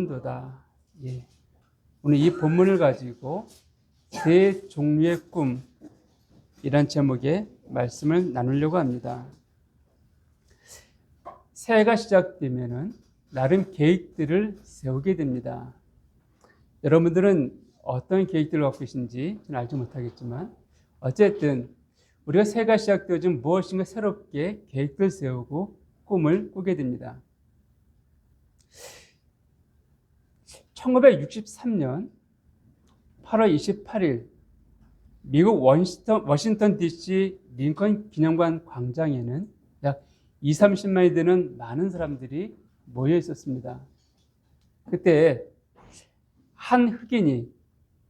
도다. 예. 오늘 이 본문을 가지고 세 종류의 꿈이란 제목의 말씀을 나누려고 합니다. 새해가 시작되면은 나름 계획들을 세우게 됩니다. 여러분들은 어떤 계획들을 갖고 계신지 저는 알지 못하겠지만 어쨌든 우리가 새해가 시작되어지면 무엇인가 새롭게 계획을 세우고 꿈을 꾸게 됩니다. 1963년 8월 28일 미국 워싱턴 DC 링컨 기념관 광장에는 약 20-30만이 되는 많은 사람들이 모여 있었습니다. 그때 한 흑인이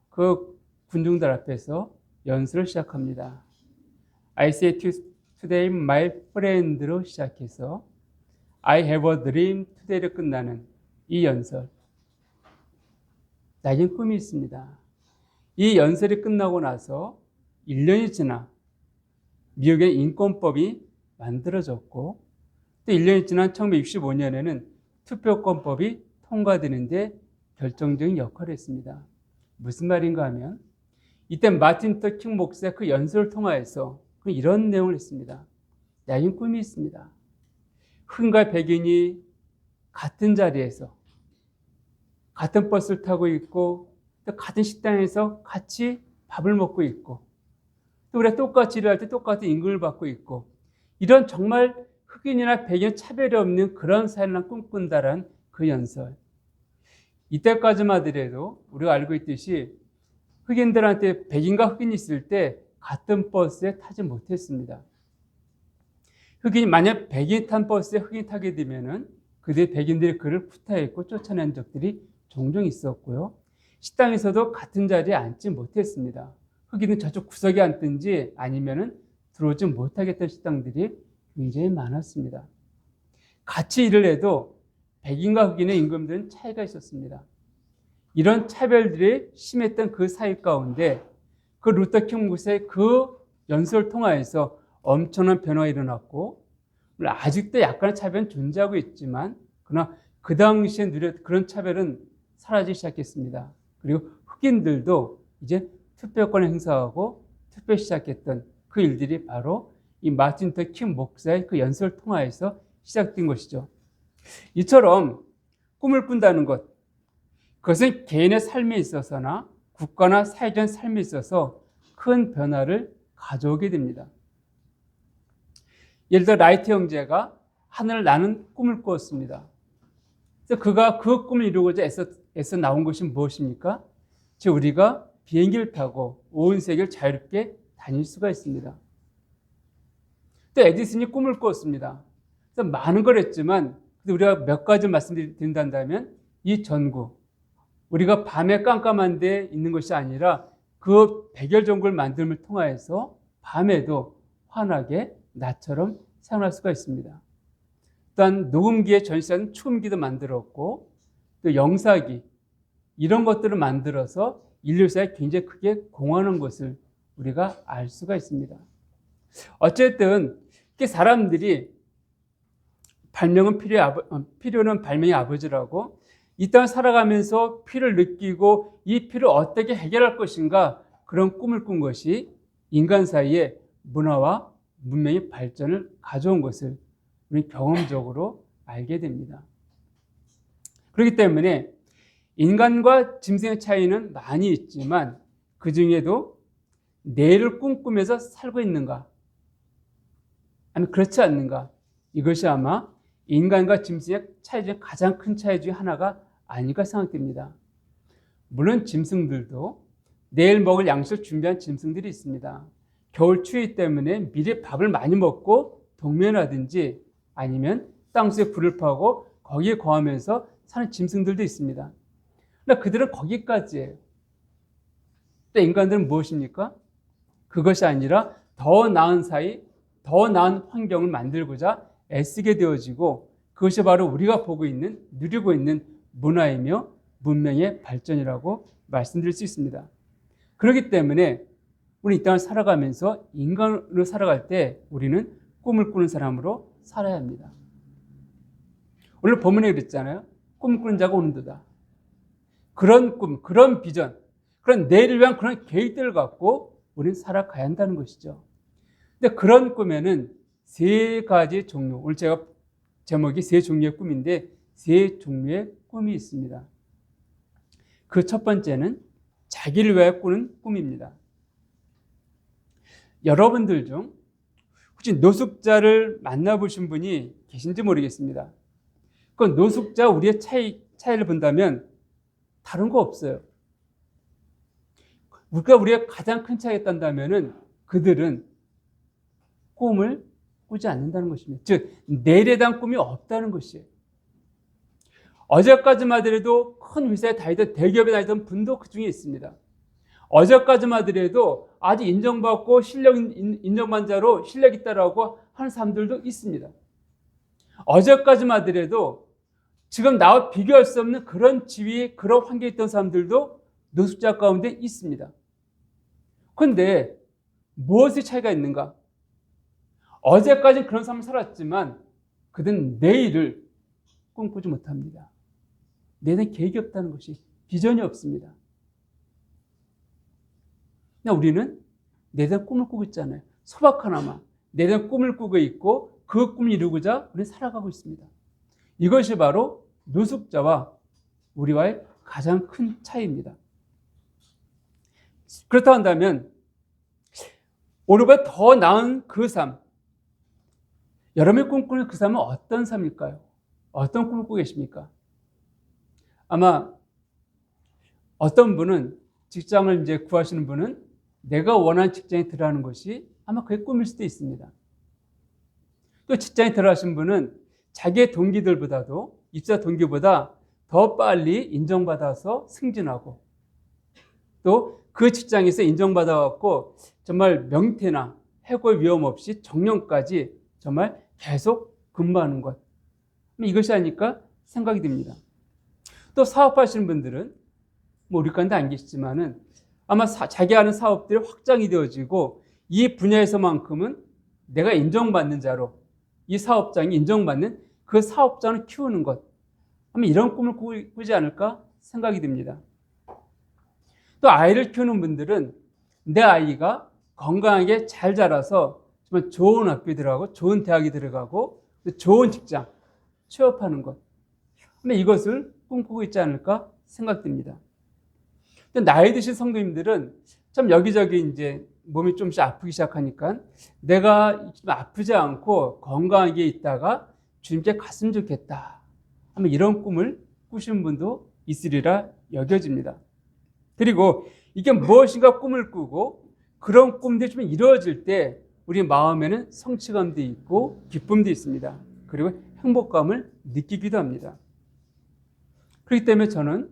그 군중들 앞에서 연설을 시작합니다. I say today my friend로 시작해서 I have a dream today로 끝나는 이 연설. 나에겐 꿈이 있습니다. 이 연설이 끝나고 나서 1년이 지나 미국의 인권법이 만들어졌고 또 1년이 지난 1965년에는 투표권법이 통과되는데 결정적인 역할을 했습니다. 무슨 말인가 하면 이때 마틴 루터 킹 목사의 그 연설을 통하여서 이런 내용을 했습니다. 나에겐 꿈이 있습니다. 흑인과 백인이 같은 자리에서 같은 버스를 타고 있고 또 같은 식당에서 같이 밥을 먹고 있고 또 우리가 똑같이 일할 때 똑같은 임금을 받고 있고 이런 정말 흑인이나 백인 차별이 없는 그런 사회를 꿈꾼다란 그 연설. 이때까지만 하더라도 우리가 알고 있듯이 흑인들한테 백인과 흑인이 있을 때 같은 버스에 타지 못했습니다. 흑인이 만약 백인이 탄 버스에 흑인이 타게 되면은 그들 백인들이 그를 구타했고 쫓아낸 적들이 종종 있었고요. 식당에서도 같은 자리에 앉지 못했습니다. 흑인은 저쪽 구석에 앉든지 아니면은 들어오지 못하겠다는 식당들이 굉장히 많았습니다. 같이 일을 해도 백인과 흑인의 임금들은 차이가 있었습니다. 이런 차별들이 심했던 그 사회 가운데 그 루터 킹 목사의 그 연설을 통하여서 엄청난 변화가 일어났고 아직도 약간의 차별은 존재하고 있지만 그러나 그 당시에 그런 차별은 사라지기 시작했습니다. 그리고 흑인들도 이제 투표권을 행사하고 투표 시작했던 그 일들이 바로 이 마틴 루터 킹 목사의 그 연설을 통하여서 시작된 것이죠. 이처럼 꿈을 꾼다는 것, 그것은 개인의 삶에 있어서나 국가나 사회적 삶에 있어서 큰 변화를 가져오게 됩니다. 예를 들어 라이트 형제가 하늘을 나는 꿈을 꾸었습니다. 그래서 그가 그 꿈을 이루고자 애써 나온 것이 무엇입니까? 즉 우리가 비행기를 타고 온 세계를 자유롭게 다닐 수가 있습니다. 또 에디슨이 꿈을 꾸었습니다. 그래서 많은 걸 했지만 우리가 몇 가지 말씀드린다면 이 전구, 우리가 밤에 깜깜한 데 있는 것이 아니라 그 백열전구를 만듦을 통하여서 밤에도 환하게 낮처럼 생활할 수가 있습니다. 또한 녹음기의 전시하는 축음기도 만들었고 또 영사기 이런 것들을 만들어서 인류사에 굉장히 크게 공헌한 것을 우리가 알 수가 있습니다. 어쨌든 사람들이 필요는 발명의 아버지라고 이 땅을 살아가면서 필요를 느끼고 이 필요를 어떻게 해결할 것인가 그런 꿈을 꾼 것이 인간 사이에 문화와 문명의 발전을 가져온 것을 우리는 경험적으로 알게 됩니다. 그렇기 때문에 인간과 짐승의 차이는 많이 있지만 그 중에도 내일을 꿈꾸면서 살고 있는가 아니면 그렇지 않는가 이것이 아마 인간과 짐승의 차이 중 가장 큰 차이 중에 하나가 아닐까 생각됩니다. 물론 짐승들도 내일 먹을 양식을 준비한 짐승들이 있습니다. 겨울 추위 때문에 미리 밥을 많이 먹고 동면하든지 아니면 땅속에 불을 파고 거기에 거하면서 사는 짐승들도 있습니다. 그러나 그들은 거기까지예요. 또 인간들은 무엇입니까? 그것이 아니라 더 나은 사이, 더 나은 환경을 만들고자 애쓰게 되어지고 그것이 바로 우리가 보고 있는, 누리고 있는 문화이며 문명의 발전이라고 말씀드릴 수 있습니다. 그렇기 때문에 우리 이 땅을 살아가면서 인간으로 살아갈 때 우리는 꿈을 꾸는 사람으로 살아야 합니다. 오늘 본문에 그랬잖아요. 꿈꾸는 자가 오는도다. 그런 꿈, 그런 비전, 그런 내일을 위한 그런 계획들을 갖고 우리는 살아가야 한다는 것이죠. 근데 그런 꿈에는 세 가지 종류, 오늘 제가 제목이 세 종류의 꿈인데 세 종류의 꿈이 있습니다. 그 첫 번째는 자기를 위하여 꾸는 꿈입니다. 여러분들 중 혹시 노숙자를 만나보신 분이 계신지 모르겠습니다. 그 노숙자 우리의 차이를 본다면 다른 거 없어요. 우리의 가장 큰 차이가 있다면은 그들은 꿈을 꾸지 않는다는 것입니다. 즉 내일에 대한 꿈이 없다는 것이에요. 어제까지만 하더라도 큰 회사에 다니던 대기업에 다니던 분도 그 중에 있습니다. 어제까지만 하더라도 아주 인정받고 인정받는 자로 실력 있다라고 하는 사람들도 있습니다. 어제까지만 하더라도 지금 나와 비교할 수 없는 그런 지위, 그런 환경에 있던 사람들도 노숙자 가운데 있습니다. 그런데 무엇의 차이가 있는가? 어제까지는 그런 삶을 살았지만 그들은 내일을 꿈꾸지 못합니다. 내내 계획이 없다는 것이, 비전이 없습니다. 우리는 내내 꿈을 꾸고 있잖아요. 소박 하나만 내내 꿈을 꾸고 있고 그 꿈을 이루고자 우리는 살아가고 있습니다. 이것이 바로 노숙자와 우리와의 가장 큰 차이입니다. 그렇다 한다면 오늘보다 더 나은 그 삶, 여러분이 꿈꾸는 그 삶은 어떤 삶일까요? 어떤 꿈을 꾸고 계십니까? 아마 어떤 분은 직장을 이제 구하시는 분은 내가 원하는 직장에 들어가는 것이 아마 그의 꿈일 수도 있습니다. 또 직장에 들어가신 분은 자기의 동기들보다도 입사 동기보다 더 빨리 인정받아서 승진하고 또 그 직장에서 인정받아갖고 정말 명퇴나 해고의 위험 없이 정년까지 정말 계속 근무하는 것. 이것이 아닐까 생각이 듭니다. 또 사업하시는 분들은 우리 가운데 안 계시지만은 아마 자기 하는 사업들이 확장이 되어지고 이 분야에서만큼은 내가 인정받는 자로 이 사업장이 인정받는 그 사업장을 키우는 것. 아마 이런 꿈을 꾸지 않을까 생각이 듭니다. 또 아이를 키우는 분들은 내 아이가 건강하게 잘 자라서 정말 좋은 학교에 들어가고 좋은 대학에 들어가고 좋은 직장 취업하는 것. 이것을 꿈꾸고 있지 않을까 생각됩니다. 나이 드신 성도님들은 참 여기저기 이제 몸이 좀씩 아프기 시작하니까 내가 좀 아프지 않고 건강하게 있다가 주님께 갔으면 좋겠다. 아마 이런 꿈을 꾸시는 분도 있으리라 여겨집니다. 그리고 이게 무엇인가 꿈을 꾸고 그런 꿈들이 좀 이루어질 때 우리 마음에는 성취감도 있고 기쁨도 있습니다. 그리고 행복감을 느끼기도 합니다. 그렇기 때문에 저는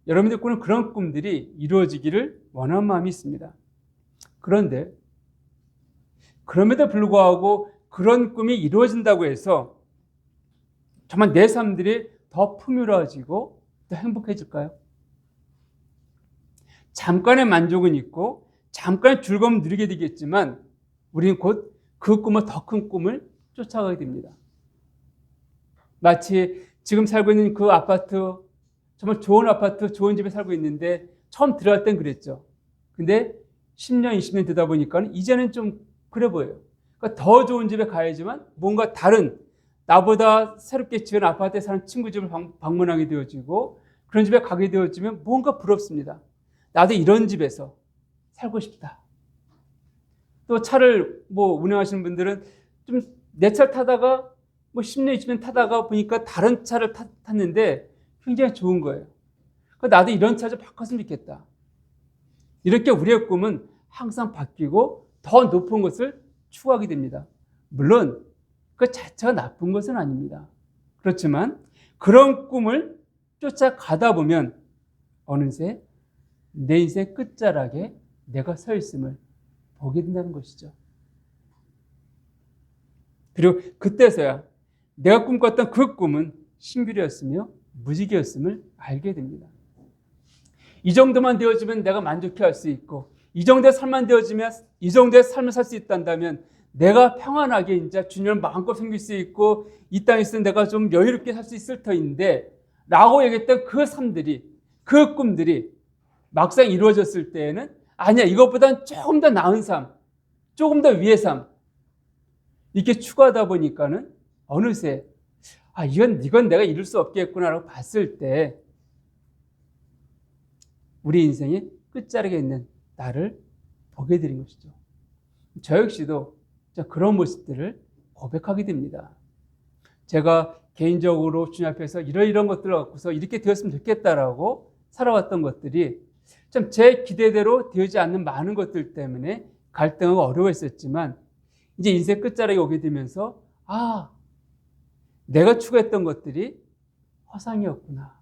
여러분들 꾸는 그런 꿈들이 이루어지기를 원하는 마음이 있습니다. 그런데 그럼에도 불구하고 그런 꿈이 이루어진다고 해서 정말 내 삶들이 더 풍요로워지고 더 행복해질까요? 잠깐의 만족은 있고 잠깐의 즐거움을 누리게 되겠지만 우리는 곧 그 꿈을 더 큰 꿈을 쫓아가게 됩니다. 마치 지금 살고 있는 그 아파트, 정말 좋은 아파트, 좋은 집에 살고 있는데 처음 들어갈 땐 그랬죠. 근데 10년, 20년 되다 보니까 이제는 좀 그래 보여요. 그러니까 더 좋은 집에 가야지만 뭔가 다른 나보다 새롭게 지은 아파트에 사는 친구 집을 방문하게 되어지고 그런 집에 가게 되어지면 뭔가 부럽습니다. 나도 이런 집에서 살고 싶다. 또 차를 운행하시는 분들은 좀 내 차를 타다가 10년, 20년 타다가 보니까 다른 차를 탔는데 굉장히 좋은 거예요. 나도 이런 차 좀 바꿨으면 좋겠다. 이렇게 우리의 꿈은 항상 바뀌고 더 높은 것을 추구하게 됩니다. 물론 그 자체가 나쁜 것은 아닙니다. 그렇지만 그런 꿈을 쫓아가다 보면 어느새 내 인생 끝자락에 내가 서 있음을 보게 된다는 것이죠. 그리고 그때서야 내가 꿈꿨던 그 꿈은 신기루였으며 무지개였음을 알게 됩니다. 이 정도만 되어지면 내가 만족해할 수 있고 이 정도의 삶만 되어지면 이 정도의 삶을 살 수 있단다면 내가 평안하게 이제 주님을 마음껏 섬길 수 있고 이 땅에서 내가 좀 여유롭게 살 수 있을 터인데 라고 얘기했던 그 삶들이 그 꿈들이 막상 이루어졌을 때에는 아니야, 이것보다는 조금 더 나은 삶, 조금 더 위의 삶 이렇게 추구하다 보니까는 어느새 이건 내가 이룰 수 없겠구나라고 봤을 때 우리 인생의 끝자락에 있는 나를 보게 되는 것이죠. 저 역시도 그런 모습들을 고백하게 됩니다. 제가 개인적으로 주님 앞에서 이런 것들을 갖고서 이렇게 되었으면 좋겠다라고 살아왔던 것들이 참 제 기대대로 되지 않는 많은 것들 때문에 갈등하고 어려워했었지만 이제 인생 끝자락에 오게 되면서 내가 추구했던 것들이 허상이었구나.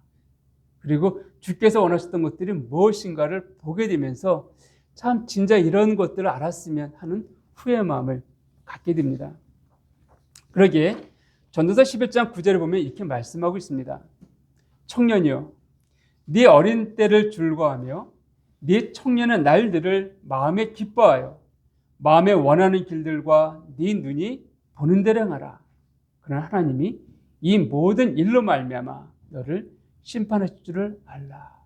그리고 주께서 원하셨던 것들이 무엇인가를 보게 되면서 참 진짜 이런 것들을 알았으면 하는 후회의 마음을 갖게 됩니다. 그러기에 전도서 11장 9절을 보면 이렇게 말씀하고 있습니다. 청년이여, 네 어린 때를 즐거워하며 네 청년의 날들을 마음에 기뻐하여 마음에 원하는 길들과 네 눈이 보는 대로 행하라. 그러나 하나님이 이 모든 일로 말미암아 너를 심판하실 줄을 알라.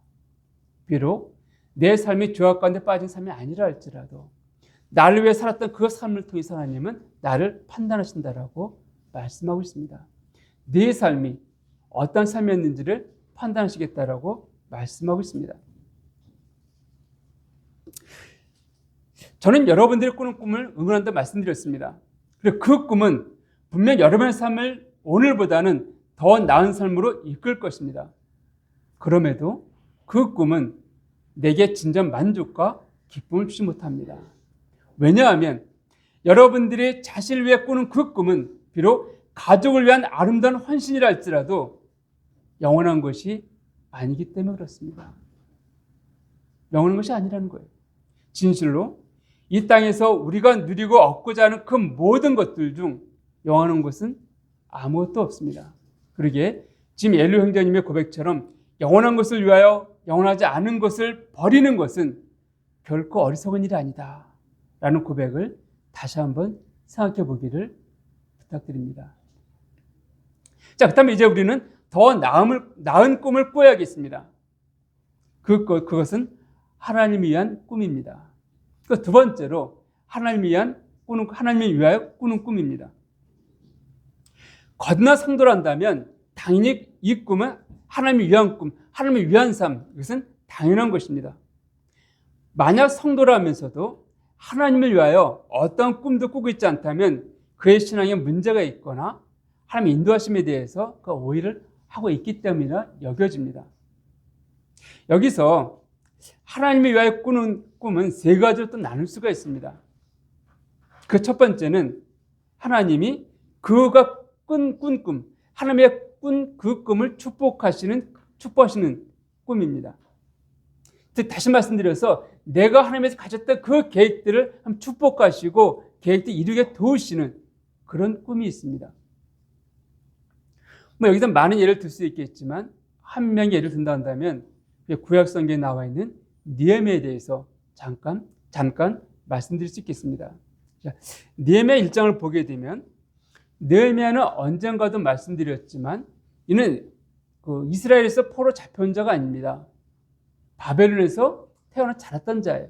비록 내 삶이 죄악 가운데 빠진 삶이 아니라 할지라도 나를 위해 살았던 그 삶을 통해서 하나님은 나를 판단하신다라고 말씀하고 있습니다. 네 삶이 어떤 삶이었는지를 판단하시겠다라고 말씀하고 있습니다. 저는 여러분들이 꾸는 꿈을 응원한다 말씀드렸습니다. 그리고 그 꿈은 분명 여러분의 삶을 오늘보다는 더 나은 삶으로 이끌 것입니다. 그럼에도 그 꿈은 내게 진정 만족과 기쁨을 주지 못합니다. 왜냐하면 여러분들이 자신을 위해 꾸는 그 꿈은 비록 가족을 위한 아름다운 헌신이라 할지라도 영원한 것이 아니기 때문에 그렇습니다. 영원한 것이 아니라는 거예요. 진실로 이 땅에서 우리가 누리고 얻고자 하는 그 모든 것들 중 영원한 것은 아무것도 없습니다. 그러기에 지금 엘리 형제님의 고백처럼 영원한 것을 위하여 영원하지 않은 것을 버리는 것은 결코 어리석은 일이 아니다 라는 고백을 다시 한번 생각해 보기를 부탁드립니다. 자, 그 다음에 이제 우리는 더 나은 꿈을 꾸어야겠습니다. 그것은 하나님을 위한 꿈입니다. 두 번째로 하나님을 위하여 꾸는 꿈입니다. 거듭나 성도를 한다면 당연히 이 꿈은 하나님을 위한 꿈, 하나님을 위한 삶, 이것은 당연한 것입니다. 만약 성도라면서도 하나님을 위하여 어떤 꿈도 꾸고 있지 않다면 그의 신앙에 문제가 있거나 하나님의 인도하심에 대해서 그 오해를 하고 있기 때문이라 여겨집니다. 여기서 하나님을 위하여 꾸는 꿈은 세 가지로 또 나눌 수가 있습니다. 그 첫 번째는 하나님이 그가 꾼 꿈, 하나님의 꾼 그 꿈을 축복하시는 꿈입니다. 다시 말씀드려서 내가 하나님에서 가졌던 그 계획들을 축복하시고 계획들 이루게 도우시는 그런 꿈이 있습니다. 여기서 많은 예를 들 수 있겠지만 한 명의 예를 든다 한다면 구약 성경에 나와 있는 느헤미야에 대해서 잠깐 말씀드릴 수 있겠습니다. 느헤미야 1장을 보게 되면 느헤미야는 언젠가도 말씀드렸지만 이는 이스라엘에서 포로 잡혀온 자가 아닙니다. 바벨론에서 태어나 자랐던 자예요.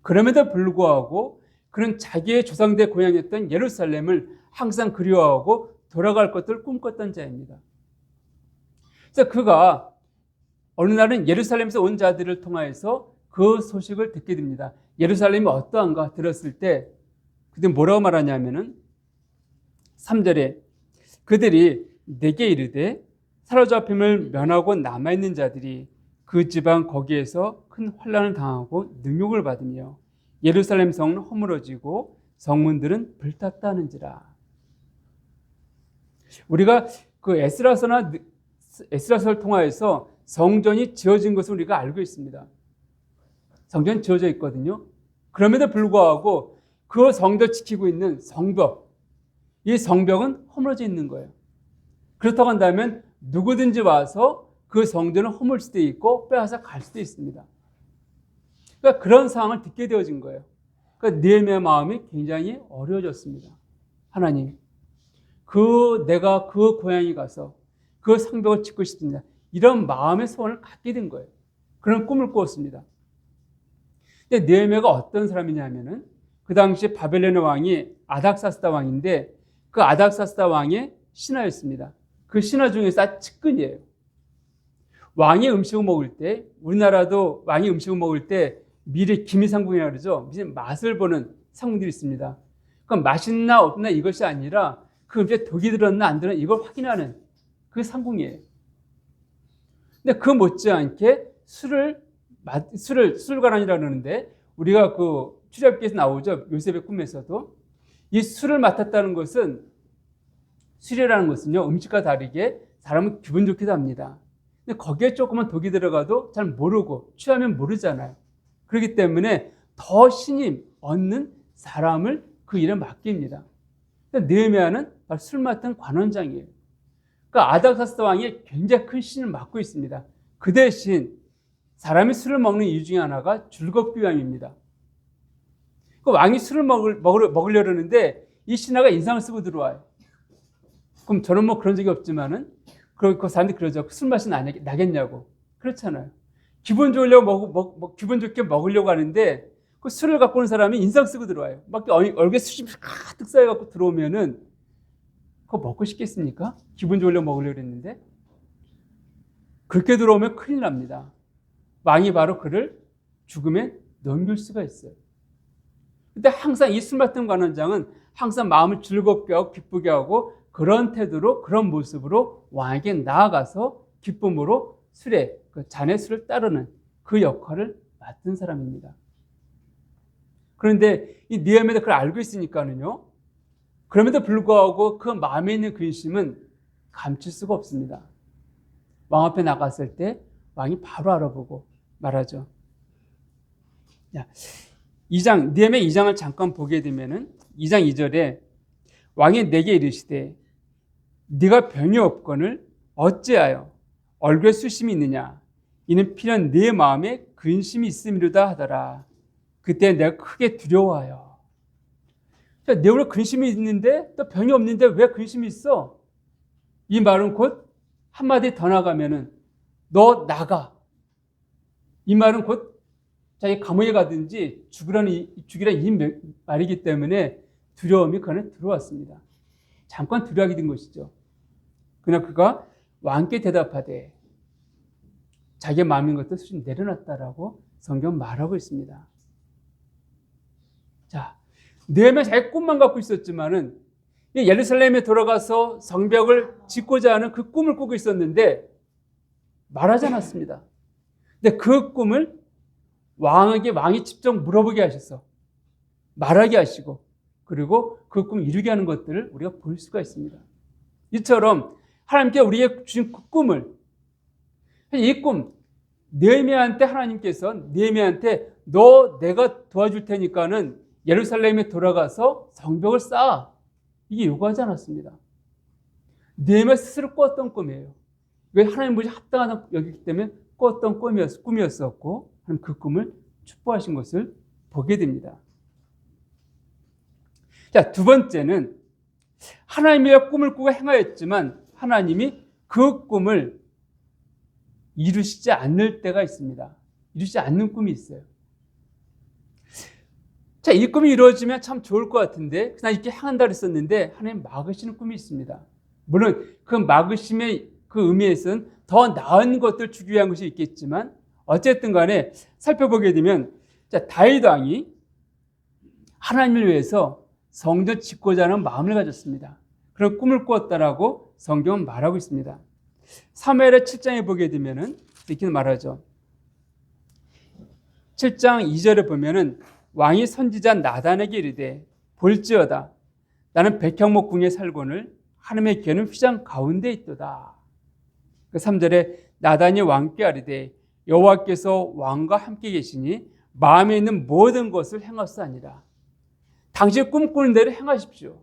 그럼에도 불구하고 그는 자기의 조상들의 고향이었던 예루살렘을 항상 그리워하고 돌아갈 것들을 꿈꿨던 자입니다. 그래서 그가 어느 날은 예루살렘에서 온 자들을 통하여서 그 소식을 듣게 됩니다. 예루살렘이 어떠한가 들었을 때 그들이 뭐라고 말하냐면은 3절에 그들이 내게 이르되 사로잡힘을 면하고 남아있는 자들이 그 지방 거기에서 큰 환난을 당하고 능욕을 받으며 예루살렘 성은 허물어지고 성문들은 불탔다 하는지라. 우리가 그 에스라서를 통하여서 성전이 지어진 것을 우리가 알고 있습니다. 성전이 지어져 있거든요. 그럼에도 불구하고 그 성전을 지키고 있는 성벽, 이 성벽은 허물어져 있는 거예요. 그렇다고 한다면 누구든지 와서 그 성전을 허물 수도 있고 빼앗아 갈 수도 있습니다. 그러니까 그런 상황을 듣게 되어진 거예요. 그러니까 느헤미야 마음이 굉장히 어려워졌습니다. 하나님, 내가 그 고향에 가서 그 성벽을 짓고 싶습니다. 이런 마음의 소원을 갖게 된 거예요. 그런 꿈을 꾸었습니다. 근데 느헤미야가 어떤 사람이냐면은 그 당시 바벨론의 왕이 아닥사스다 왕인데 그 아닥사스다 왕의 신하였습니다. 그 신하 중에서 측근이에요. 왕이 음식을 먹을 때, 우리나라도 왕이 음식을 먹을 때 미리 기미상궁이라고 그러죠. 맛을 보는 상궁들이 있습니다. 그럼 맛있나 없나 이것이 아니라 그 음식에 독이 들었나 안 들었나 이걸 확인하는 그 상궁이에요. 근데 그 못지않게 술관원이라고 그러는데 우리가 그 출애굽기에서 나오죠. 요셉의 꿈에서도 이 술을 맡았다는 것은 술이라는 것은요 음식과 다르게 사람은 기분 좋기도 합니다. 근데 거기에 조금만 독이 들어가도 잘 모르고 취하면 모르잖아요. 그렇기 때문에 더 신임 얻는 사람을 그 일에 맡깁니다. 느헤미야는 바로 술 맡은 관원장이에요. 그러니까 아닥사스다 왕이 굉장히 큰 신을 맡고 있습니다. 그 대신 사람이 술을 먹는 이유 중에 하나가 즐겁기 위함입니다. 그 왕이 술을 먹으려고 그러는데 이 신하가 인상을 쓰고 들어와요. 그럼 저는 뭐 그런 적이 없지만은 그 사람들이 그러죠. 술 맛이 나겠냐고. 그렇잖아요. 기분 좋으려고 기분 좋게 먹으려고 하는데 그 술을 갖고 오는 사람이 인상 쓰고 들어와요. 막 얼굴에 술이 가득 쌓여갖고 들어오면은 그거 먹고 싶겠습니까? 기분 좋으려고 먹으려고 했는데 그렇게 들어오면 큰일 납니다. 왕이 바로 그를 죽음에 넘길 수가 있어요. 근데 항상 이 술 맡은 관원장은 항상 마음을 즐겁게 하고 기쁘게 하고 그런 태도로 그런 모습으로 왕에게 나아가서 기쁨으로 그 잔의 술을 따르는 그 역할을 맡은 사람입니다. 그런데 이 느헤미야가 그걸 알고 있으니까는요. 그럼에도 불구하고 그 마음에 있는 근심은 감출 수가 없습니다. 왕 앞에 나갔을 때 왕이 바로 알아보고 말하죠. 느헤미야 2장을 잠깐 보게 되면은 2장 2절에 왕이 내게 이르시되 네가 병이 없거늘 어찌하여 얼굴에 수심이 있느냐 이는 필연 네 마음에 근심이 있음이로다 하더라. 그때 내가 크게 두려워하여. 내 얼굴에 근심이 있는데 또 병이 없는데 왜 근심이 있어? 이 말은 곧 한마디 더 나가면은 너 나가. 이 말은 곧 자기 감옥에 가든지 죽이라는 이 말이기 때문에 두려움이 그 안에 들어왔습니다. 잠깐 두려워하게 된 것이죠. 그러나 그가 왕께 대답하되 자기의 마음인 것도 수준 내려놨다라고 성경 말하고 있습니다. 자, 느헤미야 자기 꿈만 갖고 있었지만은 예루살렘에 돌아가서 성벽을 짓고자 하는 그 꿈을 꾸고 있었는데 말하지 않았습니다. 근데 그 꿈을 왕이 직접 물어보게 하셔서 말하게 하시고 그리고 그 꿈을 이루게 하는 것들을 우리가 볼 수가 있습니다. 이처럼 하나님께 우리에게 주신 그 꿈을 이 꿈 느헤미야한테 하나님께서 느헤미야한테 너 내가 도와줄 테니까는 예루살렘에 돌아가서 성벽을 쌓아 이게 요구하지 않았습니다. 느헤미야 스스로 꿨던 꿈이에요. 이거 하나님 보시 합당하다 여기기 때문에 꿨던 꿈이었었고 하나님 그 꿈을 축복하신 것을 보게 됩니다. 자, 두 번째는 하나님의 꿈을 꾸고 행하였지만 하나님이 그 꿈을 이루시지 않을 때가 있습니다. 이루시지 않는 꿈이 있어요. 자, 이 꿈이 이루어지면 참 좋을 것 같은데 그냥 이렇게 행한다 그랬었는데 하나님 막으시는 꿈이 있습니다. 물론 그 막으심의 그 의미에서는 더 나은 것들 주기 위한 것이 있겠지만 어쨌든 간에 살펴보게 되면 자, 다윗 왕이 하나님을 위해서 성전 짓고자 하는 마음을 가졌습니다. 그런 꿈을 꾸었다라고 성경은 말하고 있습니다. 사무엘의 7장에 보게 되면은 이렇게 말하죠. 7장 2절에 보면은 왕이 선지자 나단에게 이르되 볼지어다 나는 백향목 궁에 살거늘 하나님의 궤는 휘장 가운데 있도다. 3절에 나단이 왕께 아뢰되 여호와께서 왕과 함께 계시니 마음에 있는 모든 것을 행하사니라. 당신이 꿈꾸는 대로 행하십시오.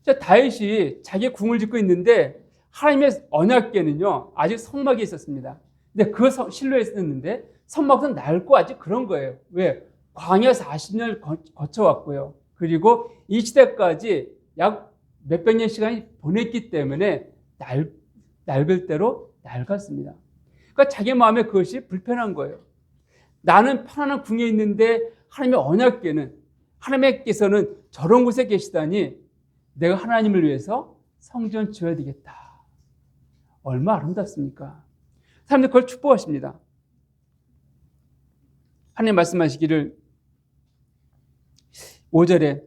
자, 다윗이 자기 궁을 짓고 있는데 하나님의 언약궤는요 아직 성막에 있었습니다. 근데 그 실로에 있었는데 성막은 낡고 아직 그런 거예요. 왜? 광야 40년을 거쳐왔고요. 그리고 이 시대까지 약 몇백 년 시간이 보냈기 때문에 낡을 대로 낡았습니다. 그러니까 자기 마음에 그것이 불편한 거예요. 나는 편안한 궁에 있는데 하나님의 언약궤는, 하나님께서는 저런 곳에 계시다니 내가 하나님을 위해서 성전 지어야 되겠다. 얼마나 아름답습니까? 사람들이 그걸 축복하십니다. 하나님 말씀하시기를 5절에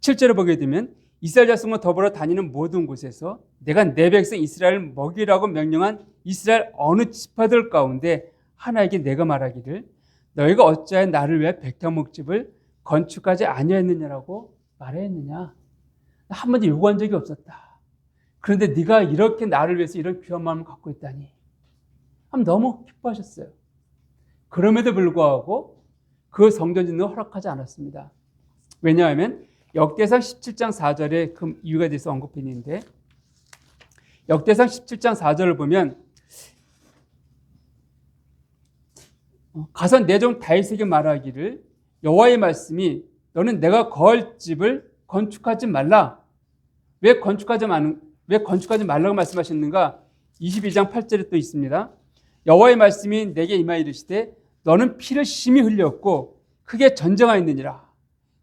7절을 보게 되면 이스라엘 자손과 더불어 다니는 모든 곳에서 내가 내 백성 이스라엘을 먹이라고 명령한 이스라엘 어느 지파들 가운데 하나에게 내가 말하기를 너희가 어찌하여 나를 위해 백향목집을 건축하지 아니하였느냐라고 말했느냐. 한 번도 요구한 적이 없었다. 그런데 네가 이렇게 나를 위해서 이런 귀한 마음을 갖고 있다니 너무 기뻐하셨어요. 그럼에도 불구하고 그 성전 짓는 걸 허락하지 않았습니다. 왜냐하면 역대상 17장 4절에 그 이유가 돼서 언급해 있는데, 역대상 17장 4절을 보면 가서 내 종 다윗에게 말하기를 여호와의 말씀이 너는 내가 거할 집을 건축하지 말라. 왜 건축하지 말라고 말씀하셨는가? 22장 8절에 또 있습니다. 여호와의 말씀이 내게 임하여 이르시되 너는 피를 심히 흘렸고 크게 전쟁하였느니라.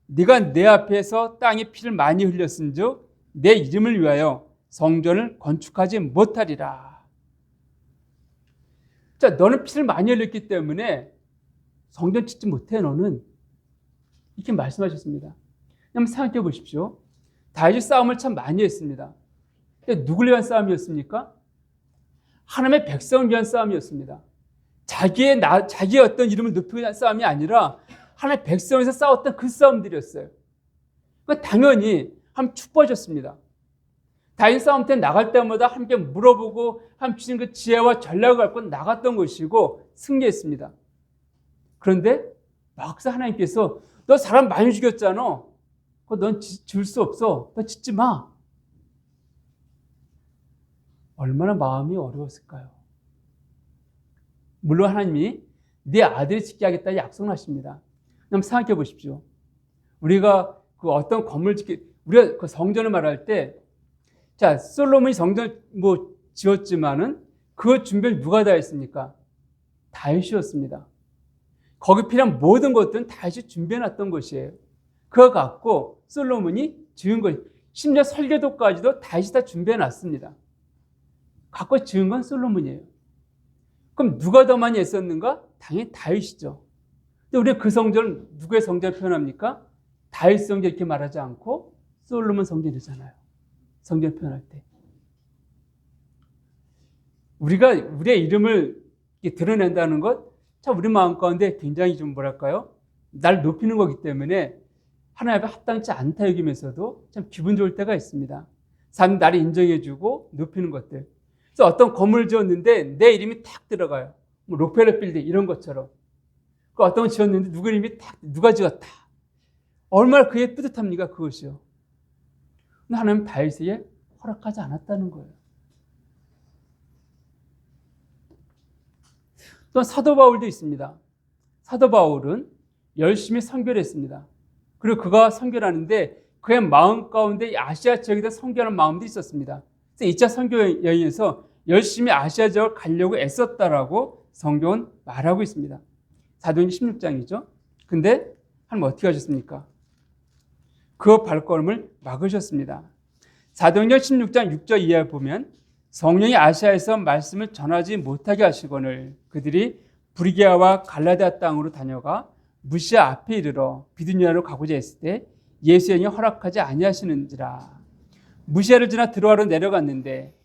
네가 내 앞에서 땅에 피를 많이 흘렸은즉 내 이름을 위하여 성전을 건축하지 못하리라. 자, 너는 피를 많이 흘렸기 때문에 성전 짓지 못해 너는. 이렇게 말씀하셨습니다. 한번 생각해 보십시오. 다윗이 싸움을 참 많이 했습니다. 근데 누구를 위한 싸움이었습니까? 하나님의 백성을 위한 싸움이었습니다. 자기의 어떤 이름을 높이기 위한 싸움이 아니라 하나님의 백성에서 싸웠던 그 싸움들이었어요. 그러니까 당연히 함 축복하셨습니다. 다윗 싸움 때 나갈 때마다 함께 물어보고 함 주신 그 지혜와 전략을 갖고 나갔던 것이고 승리했습니다. 그런데 막상 하나님께서 너 사람 많이 죽였잖아. 넌 지을 수 없어. 너 짓지 마. 얼마나 마음이 어려웠을까요? 물론 하나님이 네 아들이 짓게 하겠다 약속을 하십니다. 한번 생각해 보십시오. 우리가 그 어떤 건물 우리가 그 성전을 말할 때, 자, 솔로몬이 성전 지었지만은 그 준비를 누가 다 했습니까? 다윗이었습니다. 거기 필요한 모든 것들은 다윗이 준비해 놨던 것이에요. 그거 갖고 솔로몬이 지은 것, 심지어 설계도까지도 다윗이 다 준비해 놨습니다. 갖고 지은 건 솔로몬이에요. 그럼 누가 더 많이 애썼는가? 당연히 다윗이죠. 근데 우리가 그 성전을 누구의 성전을 표현합니까? 다윗 성전 이렇게 말하지 않고 솔로몬 성전이잖아요. 성전 표현할 때. 우리가 우리의 이름을 드러낸다는 것, 참 우리 마음 가운데 굉장히 좀 뭐랄까요? 날 높이는 거기 때문에 하나님 앞에 합당치 않다 여기면서도 참 기분 좋을 때가 있습니다. 사람이 나를 인정해주고 높이는 것들. 그래서 어떤 건물을 지었는데 내 이름이 탁 들어가요. 록펠러 빌딩 이런 것처럼. 그 어떤 걸 지었는데 누구 이름이 탁, 누가 지었다. 얼마나 그게 뿌듯합니까? 그것이요. 근데 하나님은 다윗에게 허락하지 않았다는 거예요. 또 사도 바울도 있습니다. 사도 바울은 열심히 선교를 했습니다. 그리고 그가 선교를 하는데 그의 마음 가운데 아시아 지역에다 선교하는 마음도 있었습니다. 그래서 2차 선교 여행에서 열심히 아시아 지역을 가려고 애썼다라고 성경은 말하고 있습니다. 사도행전 16장이죠. 근데 하나님 어떻게 하셨습니까? 그 발걸음을 막으셨습니다. 사도행전 16장 6절 이하에 보면 성령이 아시아에서 말씀을 전하지 못하게 하시거늘 그들이 브리기아와 갈라디아 땅으로 다녀가 무시아 앞에 이르러 비두니아로 가고자 했을 때 예수 영이 허락하지 아니하시는지라. 무시아를 지나 드로아로 내려갔는데,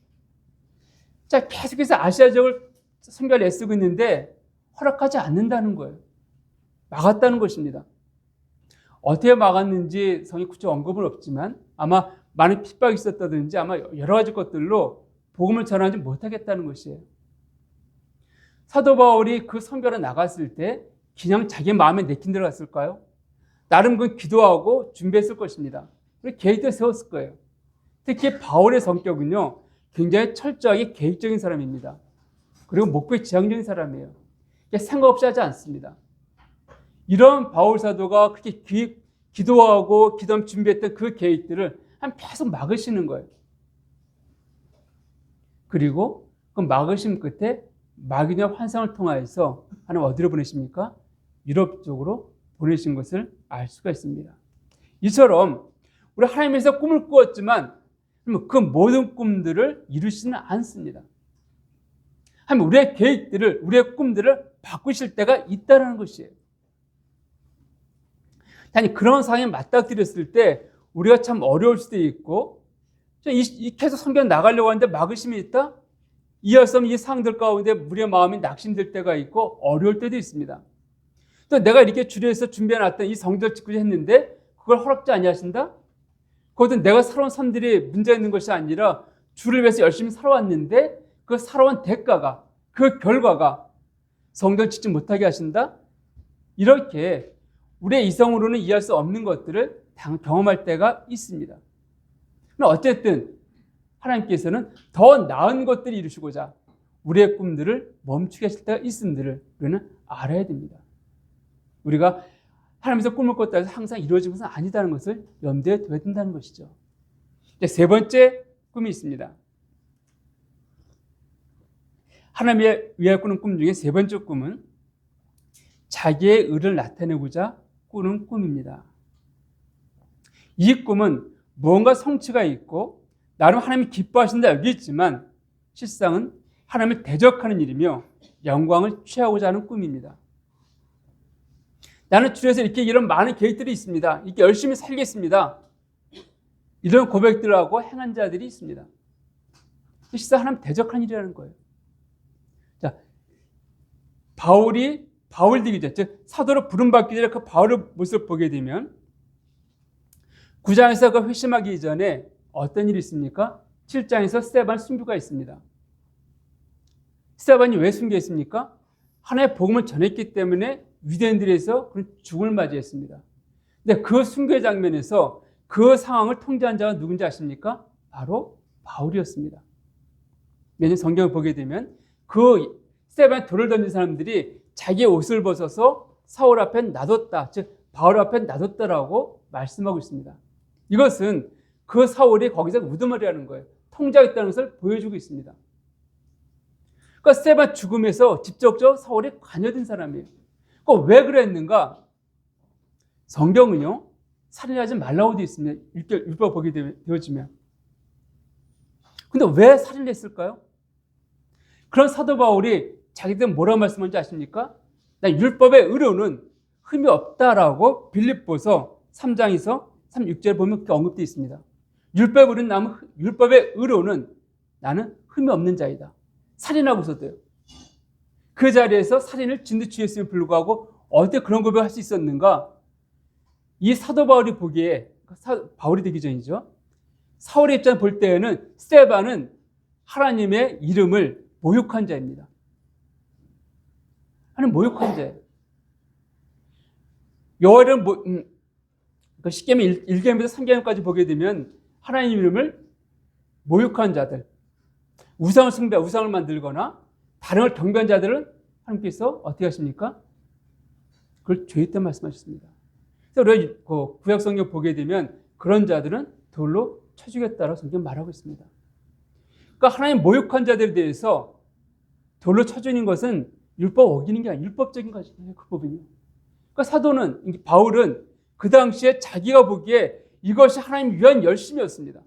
자, 계속해서 아시아 지역을 선교를 애쓰고 있는데 허락하지 않는다는 거예요. 막았다는 것입니다. 어떻게 막았는지 성이 구체적 언급은 없지만 아마 많은 핍박이 있었다든지 아마 여러 가지 것들로 복음을 전하지 못하겠다는 것이에요. 사도 바울이 그 선교를 나갔을 때 그냥 자기 마음에 내킨 대로 갔을까요? 나름 그 기도하고 준비했을 것입니다. 그리고 계획도 세웠을 거예요. 특히 바울의 성격은요, 굉장히 철저하게 계획적인 사람입니다. 그리고 목표에 지향적인 사람이에요. 생각 없이 하지 않습니다. 이런 바울 사도가 그렇게 기도하고 기도하며 준비했던 그 계획들을 계속 막으시는 거예요. 그리고 그 막으심 끝에 마귀냐 환상을 통하여서 하나님 어디로 보내십니까? 유럽 쪽으로 보내신 것을 알 수가 있습니다. 이처럼 우리 하나님에서 꿈을 꾸었지만 그 모든 꿈들을 이루시지는 않습니다. 하나님 우리의 계획들을, 우리의 꿈들을 바꾸실 때가 있다는 것이에요. 아니 그런 상황에 맞닥뜨렸을 때 우리가 참 어려울 수도 있고 계속 성경 나가려고 하는데 막으심이 있다? 이해할 수 없는 이 상황들 가운데 우리의 마음이 낙심될 때가 있고 어려울 때도 있습니다. 또 내가 이렇게 주례해서 준비해놨던 이 성전 짓고자 했는데 그걸 허락지 아니하신다? 그것은 내가 살아온 삶들이 문제 있는 것이 아니라 주를 위해서 열심히 살아왔는데 그 살아온 대가가, 그 결과가 성전 짓지 못하게 하신다? 이렇게 우리의 이성으로는 이해할 수 없는 것들을 경험할 때가 있습니다. 어쨌든 하나님께서는 더 나은 것들을 이루시고자 우리의 꿈들을 멈추게 하실 때가 있음들을 우리는 알아야 됩니다. 우리가 하나님께서 꿈을 꿨다 해서 항상 이루어진 것은 아니다는 것을 염두에 둬야 된다는 것이죠. 세 번째 꿈이 있습니다. 하나님의 위하여 꾸는 꿈 중에 세 번째 꿈은 자기의 의를 나타내고자 꾸는 꿈입니다. 이 꿈은 무언가 성취가 있고 나름 하나님이 기뻐하신다 여기있지만 실상은 하나님을 대적하는 일이며 영광을 취하고자 하는 꿈입니다. 나는 주에서 이런 많은 계획들이 있습니다. 이렇게 열심히 살겠습니다. 이런 고백들을 하고 행한 자들이 있습니다. 실상 하나님 대적하는 일이라는 거예요. 자, 바울 되기 전, 즉 사도로 부름받기 전에 그 바울의 모습을 보게 되면 9장에서 그 회심하기 전에 어떤 일이 있습니까? 7장에서 스데반 순교가 있습니다. 스데반이 왜 순교했습니까? 하나님의 복음을 전했기 때문에 유대인들에서 그런 죽음을 맞이했습니다. 근데 그 순교의 장면에서 그 상황을 통제한 자가 누군지 아십니까? 바로 바울이었습니다. 왜냐하면 성경을 보게 되면 그 스데반에 돌을 던진 사람들이 자기의 옷을 벗어서 사울 앞에 놔뒀다, 즉 바울 앞에 놔뒀다라고 말씀하고 있습니다. 이것은 그 사울이 거기서 우두머리하는 거예요. 통제하겠다는 것을 보여주고 있습니다. 그러니까 스데반 죽음에서 직접적으로 사울이 관여된 사람이에요. 그러니까 왜 그랬는가? 성경은요, 살인하지 말라고 되어 있습니다. 율법 보게 되어지면. 근데 왜 살인을 했을까요? 그런 사도 바울이 자기들 뭐라고 말씀하는지 아십니까? 나 율법의 의로는 흠이 없다라고 빌립보서 3장에서 36절에 보면 그렇게 언급되어 있습니다. 율법의 의로는 나는 흠이 없는 자이다. 살인하고서도요. 그 자리에서 살인을 진두취했음에 불구하고 어떻게 그런 고백을 할 수 있었는가? 이 사도 바울이 보기에, 바울이 되기 전이죠. 사울의 입장을 볼 때에는 스데반은 하나님의 이름을 모욕한 자입니다. 하나님 모욕한 자예요. 여호와를 십계명 1계명부터 3계명까지 보게 되면 하나님 이름을 모욕한 자들, 우상을 만들거나 다른 걸 경배한 자들은 하나님께서 어떻게 하십니까? 그걸 죄있다 말씀하셨습니다. 그래서 우리가 구약 성경 보게 되면 그런 자들은 돌로 쳐주겠다라고 성경 말하고 있습니다. 그러니까 하나님 모욕한 자들에 대해서 돌로 쳐주는 것은 율법 어기는 게 아니라 율법적인 것이에요. 그 부분이요. 그러니까 바울은 그 당시에 자기가 보기에 이것이 하나님 위한 열심이었습니다.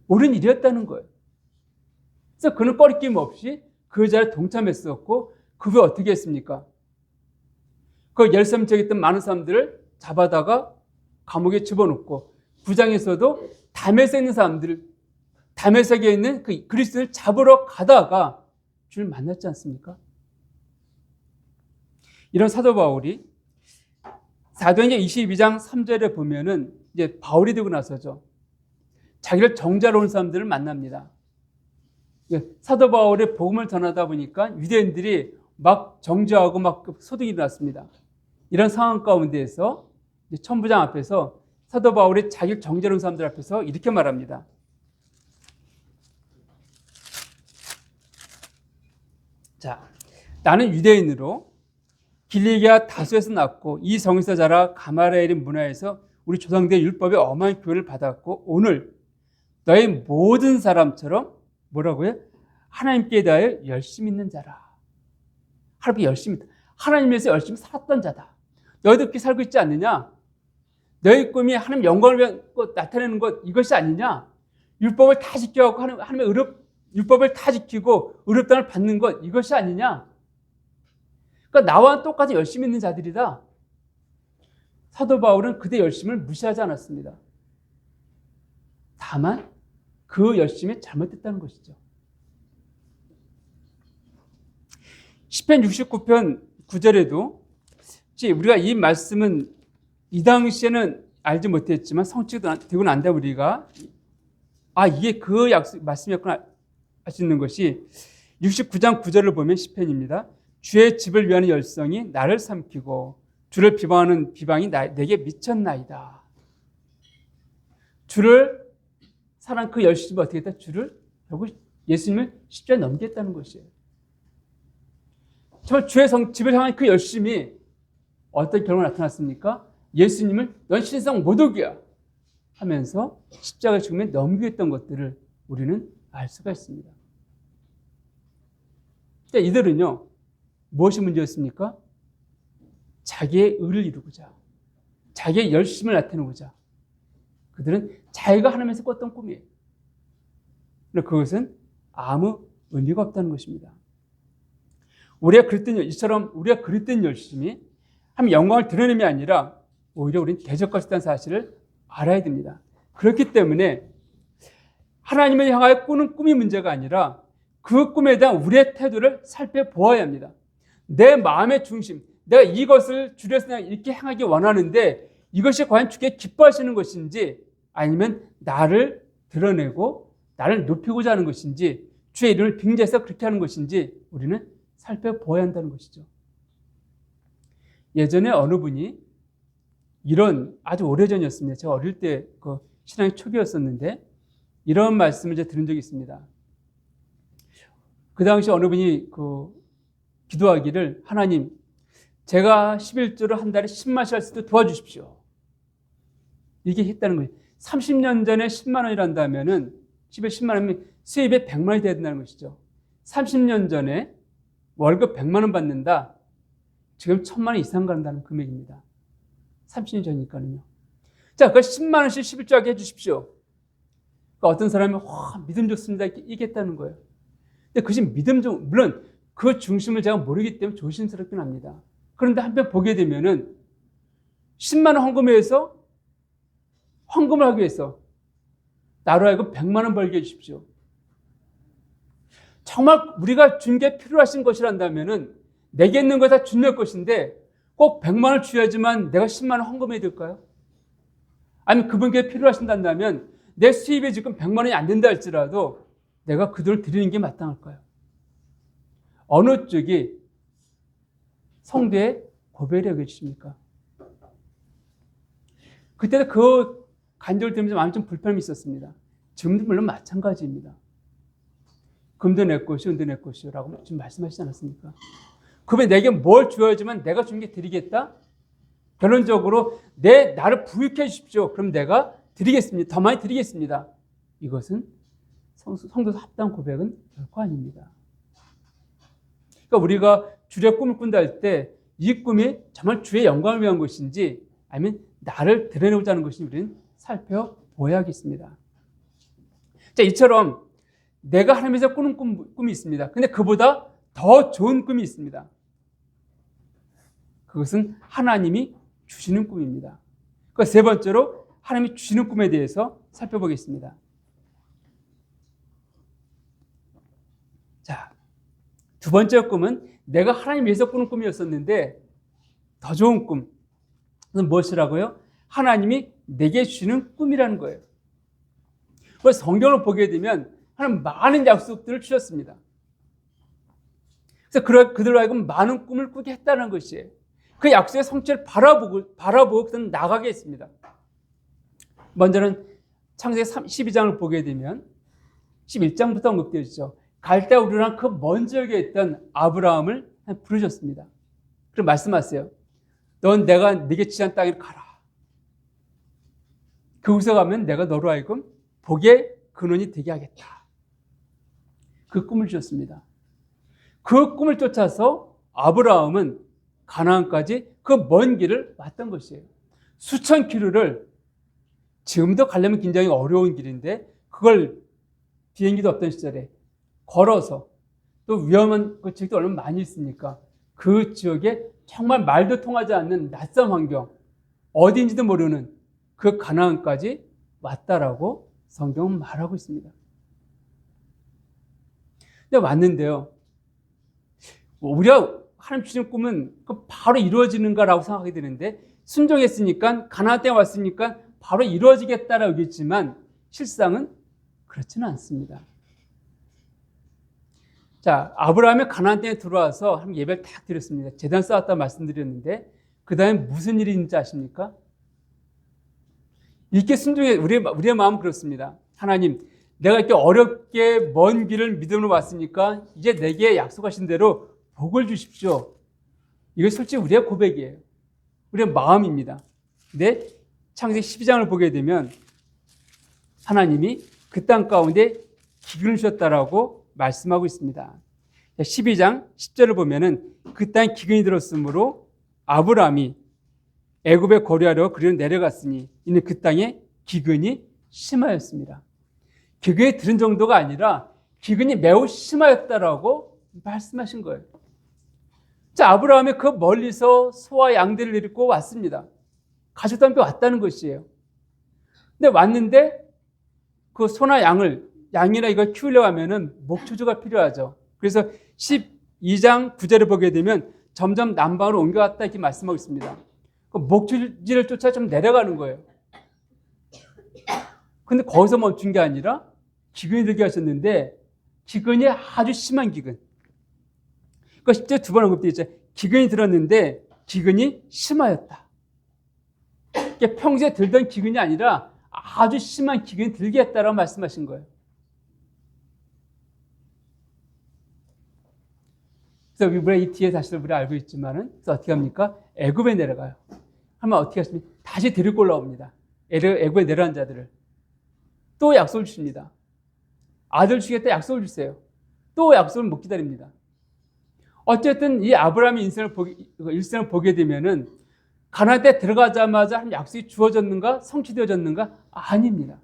옳은 일이었다는 거예요. 그래서 그는 꺼리낌 없이 그 자리에 동참했었고 그 후에 어떻게 했습니까? 그 예루살렘 지역에 있던 많은 사람들을 잡아다가 감옥에 집어넣고 9장에서도 다메섹에 있는 사람들을, 다메섹에 있는 그 그리스도인을 잡으러 가다가 주를 만났지 않습니까? 이런 사도 바울이 사도행전 22장 3절에 보면은 이제 바울이 되고 나서죠. 자기를 정죄하러 온 사람들을 만납니다. 사도 바울의 복음을 전하다 보니까 유대인들이 막 정죄하고 막 소득이 일어났습니다. 이런 상황 가운데에서 천부장 앞에서 사도 바울이 자기를 정죄하러 온 사람들 앞에서 이렇게 말합니다. 자, 나는 유대인으로 길리기아 다수에서 났고 이 성에서 자라 가마리엘의 문화에서 우리 조상들의 율법의 엄한 교훈을 받았고 오늘 너희 모든 사람처럼 뭐라고요? 하나님께 대하여 열심히 있는 자라. 하나님께 열심히, 하나님에서 열심히 살았던 자다. 너희도 그렇게 살고 있지 않느냐? 너희 꿈이 하나님 영광을 나타내는 것 이것이 아니냐? 율법을 다 지켜갖고 하나님의 율법을 다 지키고 의롭다를 받는 것 이것이 아니냐? 그러니까 나와 똑같이 열심히 있는 자들이다. 사도 바울은 그대 열심을 무시하지 않았습니다. 다만 그 열심이 잘못됐다는 것이죠. 시편 69편 9절에도 우리가 이 말씀은 이 당시에는 알지 못했지만 성취가 되고 난 다음에 우리가 이게 그 말씀이었구나 할 수 있는 것이 69장 9절을 보면 시편입니다. 주의 집을 위하는 열성이 나를 삼키고 주를 비방하는 비방이 내게 미쳤나이다. 주를 사랑 그 열심이 어떻게 했다? 주를 결국 예수님을 십자가에 넘겼다는 것이에요. 정말 주의 집을 향한 그 열심이 어떤 결과가 나타났습니까? 예수님을 넌 신성 모독이야 하면서 십자가의 죽음에 넘기겠던 것들을 우리는 알 수가 있습니다. 이들은요, 무엇이 문제였습니까? 자기의 의를 이루고자, 자기의 열심을 나타내고자, 그들은 자기가 하나님에서 꿨던 꿈이에요. 그런데 그것은 아무 의미가 없다는 것입니다. 이처럼 우리가 그랬던 열심이 하나님 영광을 드러냄이 아니라 오히려 우리는 대적할 수 있다는 사실을 알아야 됩니다. 그렇기 때문에 하나님을 향하여 꾸는 꿈이 문제가 아니라 그 꿈에 대한 우리의 태도를 살펴보아야 합니다. 내 마음의 중심, 내가 이것을 주려서 이렇게 행하기 원하는데 이것이 과연 주께 기뻐하시는 것인지 아니면 나를 드러내고 나를 높이고자 하는 것인지 주의 이름을 빙자해서 그렇게 하는 것인지 우리는 살펴보아야 한다는 것이죠. 예전에 어느 분이 이런 아주 오래전이었습니다. 제가 어릴 때 그 신앙의 초기였었는데 이런 말씀을 제가 들은 적이 있습니다. 그 당시 어느 분이 기도하기를 하나님 제가 11조를 한 달에 10만씩 할 수 있도록 도와주십시오. 이게 했다는 거예요. 30년 전에 10만 원이란다면은 10만 원이면 수입에 100만 원이 돼야 된다는 것이죠. 30년 전에 월급 100만 원 받는다. 지금 1000만 원 이상 간다는 금액입니다. 30년 전이니까요. 자, 그 10만 원씩 11조 하게 해주십시오. 그러니까 어떤 사람이 믿음 좋습니다. 이렇게 했다는 거예요. 근데 그것이 물론 그 중심을 제가 모르기 때문에 조심스럽긴 합니다. 그런데 한편 보게 되면은 10만 원 헌금을 하기 위해서 나로 하여금 100만 원 벌게 해주십시오. 정말 우리가 준 게 필요하신 것이란다면은 내게 있는 거 다 준 것인데 꼭 100만 원을 줘야지만 내가 10만 원 헌금해야 될까요? 아니면 그분께 필요하신다면 내 수입이 지금 100만 원이 안 된다 할지라도 내가 그 돈을 드리는 게 마땅할까요? 어느 쪽이 성도의 고백을 여겨주십니까? 그때도 그 간절을 들으면서 마음이 좀 불편함이 있었습니다. 지금도 물론 마찬가지입니다. 금도 내 것이요, 은도 내 것이요 라고 지금 말씀하시지 않았습니까? 그러면 내게 뭘 주어야지만 내가 준 게 드리겠다? 결론적으로 나를 부유케 해주십시오. 그럼 내가 드리겠습니다. 더 많이 드리겠습니다. 이것은 성도 합당 고백은 결코 아닙니다. 그러니까 우리가 주의 꿈을 꾼다 할 때 이 꿈이 정말 주의 영광을 위한 것인지 아니면 나를 드러내고자 하는 것인지 우리는 살펴보아야겠습니다. 자, 이처럼 내가 하나님에서 꾸는 꿈이 있습니다. 근데 그보다 더 좋은 꿈이 있습니다. 그것은 하나님이 주시는 꿈입니다. 그 세 번째로 하나님이 주시는 꿈에 대해서 살펴보겠습니다. 자, 두 번째 꿈은 내가 하나님 위해서 꾸는 꿈이었었는데 더 좋은 꿈. 그것은 무엇이라고요? 하나님이 내게 주시는 꿈이라는 거예요. 그래서 성경을 보게 되면 하나님 많은 약속들을 주셨습니다. 그래서 그들로 하여금 많은 꿈을 꾸게 했다는 것이에요. 그 약속의 성취를 바라보고 그들은 나가게 했습니다. 먼저는 창세기 12장을 보게 되면 11장부터 언급되어 있죠. 갈대아 우르란 그 먼 지역에 있던 아브라함을 부르셨습니다. 그럼 말씀하세요. 넌 내가 네게 지시한 땅에 가라. 그곳에 가면 내가 너로 하여금 복의 근원이 되게 하겠다. 그 꿈을 주셨습니다. 그 꿈을 쫓아서 아브라함은 가나안까지 그 먼 길을 왔던 것이에요. 수천 킬로를 지금도 가려면 굉장히 어려운 길인데 그걸 비행기도 없던 시절에 걸어서 또 위험한 그 지역도 얼마나 많이 있으니까 그 지역에 정말 말도 통하지 않는 낯선 환경, 어디인지도 모르는 그 가나안까지 왔다라고 성경은 말하고 있습니다. 근데 왔는데요, 우리가 하나님 주신 꿈은 바로 이루어지는가라고 생각하게 되는데 순종했으니까 가나안 땅에 왔으니까 바로 이루어지겠다라고 얘기했지만 실상은 그렇지는 않습니다. 자, 아브라함이 가나안 땅에 들어와서 한 예배를 딱 드렸습니다. 제단 쌓았다 말씀드렸는데 그 다음에 무슨 일이 있는지 아십니까? 이렇게 순종해 우리의 마음은 그렇습니다. 하나님, 내가 이렇게 어렵게 먼 길을 믿음으로 왔으니까 이제 내게 약속하신 대로 복을 주십시오. 이거 솔직히 우리의 고백이에요. 우리의 마음입니다. 근데 창세기 12장을 보게 되면 하나님이 그 땅 가운데 기근을 주셨다라고 말씀하고 있습니다. 12장 10절을 보면은 그 땅에 기근이 들었으므로 아브라함이 애굽에 거류하려 그리로 내려갔으니 이는 그 땅에 기근이 심하였습니다. 기근이 들은 정도가 아니라 기근이 매우 심하였다라고 말씀하신 거예요. 자, 아브라함이 그 멀리서 소와 양들을 데리고 왔습니다. 가족도 함께 왔다는 것이에요. 근데 왔는데 그 소나 양이나 이걸 키우려고 하면은 목초지가 필요하죠. 그래서 12장 9절을 보게 되면 점점 남방으로 옮겨갔다 이렇게 말씀하고 있습니다. 그 목초지를 쫓아 좀 내려가는 거예요. 근데 거기서 멈춘 게 아니라 기근이 들게 하셨는데 기근이 아주 심한 기근. 그 10절 두 번 언급되어 있죠. 기근이 들었는데 기근이 심하였다. 그러니까 평소에 들던 기근이 아니라 아주 심한 기근이 들게 했다라고 말씀하신 거예요. 그래서 우리가 이 뒤에 사실을 우리가 알고 있지만은 그래서 어떻게 합니까? 애굽에 내려가요. 하면 어떻게 하십니까? 다시 데리고 올라옵니다. 애굽에 내려간 자들을. 또 약속을 주십니다. 아들 주겠다 약속을 주세요. 또 약속을 못 기다립니다. 어쨌든 이 아브라함의 일생을 보게 되면은 가나안 땅에 들어가자마자 한 약속이 주어졌는가? 성취되어졌는가? 아닙니다.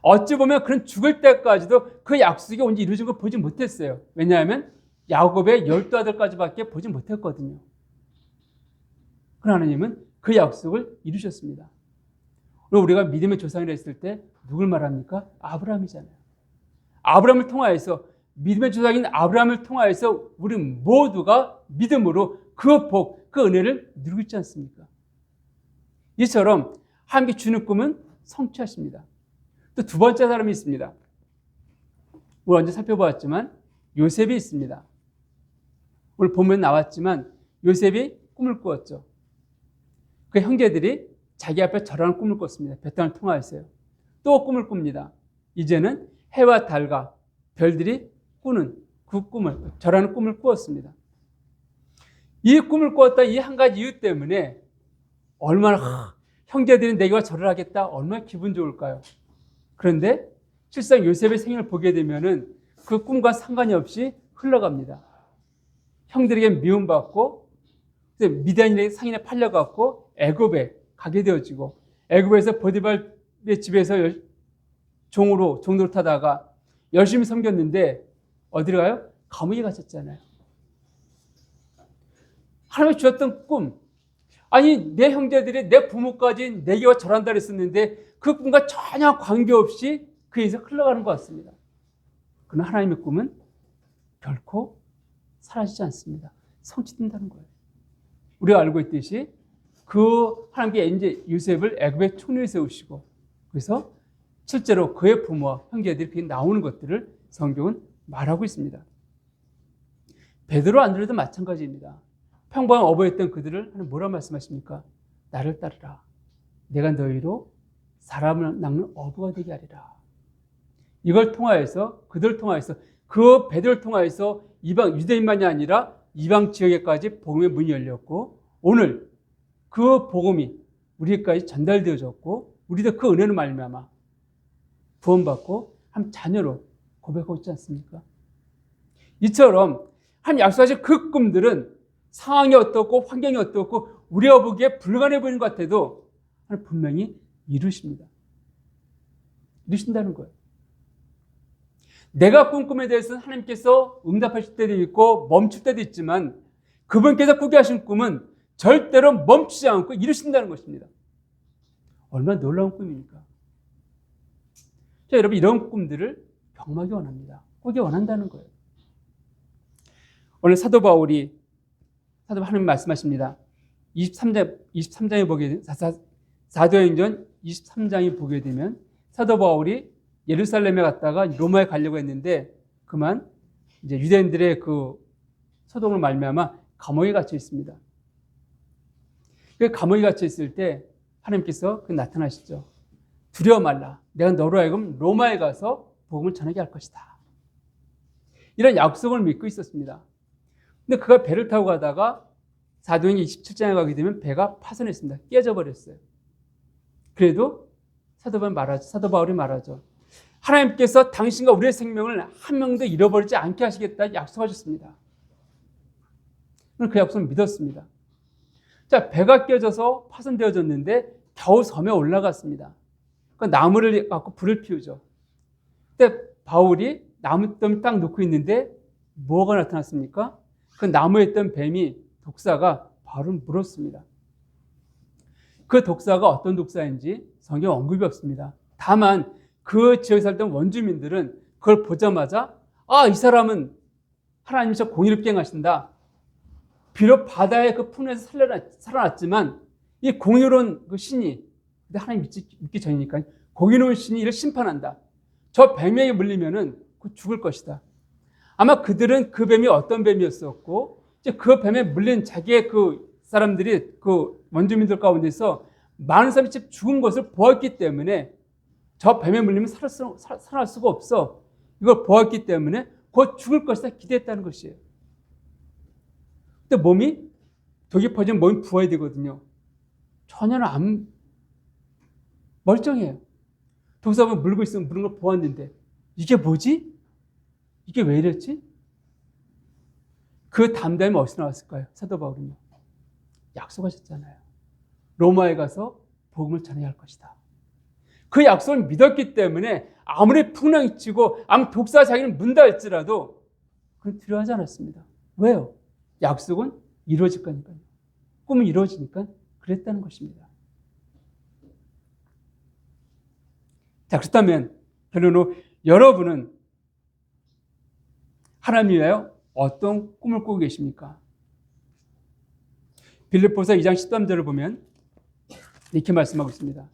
어찌 보면 그런 죽을 때까지도 그 약속이 언제 이루어진 걸 보지 못했어요. 왜냐하면 야곱의 12아들까지밖에 보지 못했거든요. 그러나 하나님은 그 약속을 이루셨습니다. 우리가 믿음의 조상이라 했을 때 누굴 말합니까? 아브라함이잖아요. 아브라함을 통하여서 믿음의 조상인 아브라함을 통하여서 우리 모두가 믿음으로 그 복, 그 은혜를 누리고 있지 않습니까? 이처럼 하나님께 주는 꿈은 성취하십니다. 또 두 번째 사람이 있습니다. 오늘 언제 살펴보았지만 요셉이 있습니다. 오늘 본문에 나왔지만 요셉이 꿈을 꾸었죠. 그 형제들이 자기 앞에 절하는 꿈을 꿨습니다. 베탄을 통하여서요. 또 꿈을 꿉니다. 이제는 해와 달과 별들이 꾸는 그 꿈을, 절하는 꿈을 꾸었습니다. 이 꿈을 꾸었다 이 한 가지 이유 때문에 얼마나 형제들이 내게와 절을 하겠다 얼마나 기분 좋을까요? 그런데 실상 요셉의 생일을 보게 되면은 그 꿈과 상관이 없이 흘러갑니다. 형들에게 미움받고 미디안인의 상인에 팔려갖고 애굽에 가게 되어지고 애굽에서 보디발의 집에서 종으로 타다가 열심히 섬겼는데 어디로 가요? 감옥에 갇혔잖아요. 하나님이 주셨던 꿈, 아니 내 형제들이 내 부모까지 내게와 절한다 그랬었는데 그 꿈과 전혀 관계없이 그에서 흘러가는 것 같습니다. 그러나 하나님의 꿈은 결코 사라지지 않습니다. 성취된다는 거예요. 우리가 알고 있듯이 그 하나님께 이제 요셉을 애굽의 총리에 세우시고 그래서 실제로 그의 부모와 형제들이 그게 나오는 것들을 성경은 말하고 있습니다. 베드로 안드레도 마찬가지입니다. 평범한 어부였던 그들을 하나님 뭐라 말씀하십니까? 나를 따르라. 내가 너희로 사람을 낚는 어부가 되게 하리라. 이걸 통하여서 그들을 통하여서 그 베드로를 통하여서 이방 유대인만이 아니라 이방 지역에까지 복음의 문이 열렸고 오늘 그 복음이 우리까지 전달되어졌고 우리도 그 은혜로 말미암아 구원받고 한 자녀로 고백하고 있지 않습니까? 이처럼 한 약속하신 그 꿈들은 상황이 어떻고 환경이 어떻고 우리가 보기에 불가능해 보이는 것 같아도 분명히 이루십니다. 이루신다는 거예요. 내가 꾼 꿈에 대해서는 하나님께서 응답하실 때도 있고 멈출 때도 있지만 그분께서 꾸게 하신 꿈은 절대로 멈추지 않고 이루신다는 것입니다. 얼마나 놀라운 꿈입니까? 자, 여러분, 이런 꿈들을 경험하기 원합니다. 꾸기 원한다는 거예요. 오늘 사도 바울이 하나님 말씀하십니다. 23장에 보게 되면 사도행전 23장에 보게 되면 사도 바울이 예루살렘에 갔다가 로마에 가려고 했는데 그만 이제 유대인들의 그 소동을 말미암아 감옥에 갇혀 있습니다. 그 감옥에 갇혀 있을 때 하나님께서 나타나시죠. 두려워 말라. 내가 너로 하여금 로마에 가서 복음을 전하게 할 것이다. 이런 약속을 믿고 있었습니다. 근데 그가 배를 타고 가다가 사도행전 27장에 가게 되면 배가 파손했습니다. 깨져버렸어요. 그래도 사도 바울이 말하죠. 하나님께서 당신과 우리의 생명을 한 명도 잃어버리지 않게 하시겠다 약속하셨습니다. 그 약속을 믿었습니다. 자, 배가 깨져서 파손되어졌는데 겨우 섬에 올라갔습니다. 그 나무를 갖고 불을 피우죠. 근데 바울이 나무덤 딱 놓고 있는데 뭐가 나타났습니까? 그 나무에 있던 뱀이 독사가 바울을 물었습니다. 그 독사가 어떤 독사인지 성경에 언급이 없습니다. 다만 그 지역에 살던 원주민들은 그걸 보자마자 이 사람은 하나님이 저 공의롭게 행하신다. 비록 바다의 그 풍랑에서 살아났지만 이 공의로운 그 신이, 근데 하나님 믿기 전이니까 공의로운 신이 이를 심판한다. 저 뱀에게 물리면은 죽을 것이다. 아마 그들은 그 뱀이 어떤 뱀이었었고 이제 그 뱀에 물린 자기의 그 사람들이 그 원주민들 가운데서 많은 사람이 죽은 것을 보았기 때문에 저 뱀에 물리면 살아날 수가 없어. 이걸 보았기 때문에 곧 죽을 것이다 기대했다는 것이에요. 근데 독이 퍼지면 몸이 부어야 되거든요. 전혀 안 멀쩡해요. 독사가 물고 있으면 무는 걸 보았는데 이게 뭐지? 이게 왜 이랬지? 그 담담이 어디서 나왔을까요? 사도 바울은요. 약속하셨잖아요. 로마에 가서 복음을 전해야 할 것이다. 그 약속을 믿었기 때문에 아무리 풍랑이 치고 아무 독사가 자기는 문다 할지라도 그건 두려워하지 않았습니다. 왜요? 약속은 이루어질 거니까요. 꿈은 이루어지니까 그랬다는 것입니다. 자, 그렇다면 결론으로 여러분은 하나님 위하여 어떤 꿈을 꾸고 계십니까? 빌립보서 2장 13절을 보면 이렇게 말씀하고 있습니다.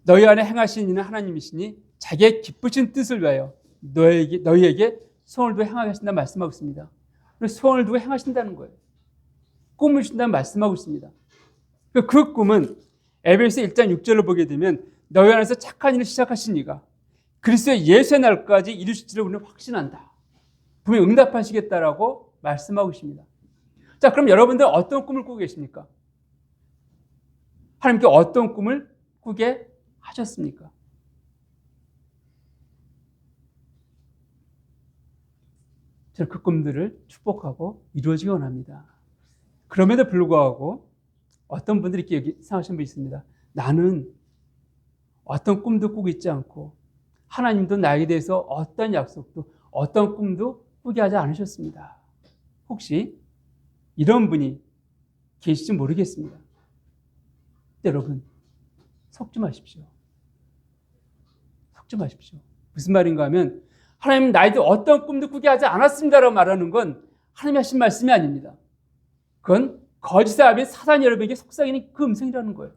너희 안에 행하신 이는 하나님이시니 자기의 기쁘신 뜻을 위하여 너희에게 소원을 두고 행하게 하신다 말씀하고 있습니다. 소원을 두고 행하신다는 거예요. 꿈을 주신다는 말씀하고 있습니다. 그 꿈은 에베소 1장 6절을 보게 되면 너희 안에서 착한 일을 시작하신 이가 그리스도의 예수의 날까지 이루실지를 우리는 확신한다. 분명히 응답하시겠다라고 말씀하고 있습니다. 자, 그럼 여러분들 어떤 꿈을 꾸고 계십니까? 하나님께 어떤 꿈을 꾸게 하셨습니까? 저는 그 꿈들을 축복하고 이루어지기 원합니다. 그럼에도 불구하고 어떤 분들이 이렇게 여기 생각하시는 분이 있습니다. 나는 어떤 꿈도 꾸고 있지 않고 하나님도 나에 대해서 어떤 약속도 어떤 꿈도 꾸게 하지 않으셨습니다. 혹시 이런 분이 계실지 모르겠습니다. 여러분, 속지 마십시오. 속지 마십시오. 무슨 말인가 하면 하나님은 나에게 어떤 꿈도 꾸게 하지 않았습니다라고 말하는 건 하나님이 하신 말씀이 아닙니다. 그건 거짓의 아비인 사단 여러분에게 속삭이는 그 음성이라는 거예요.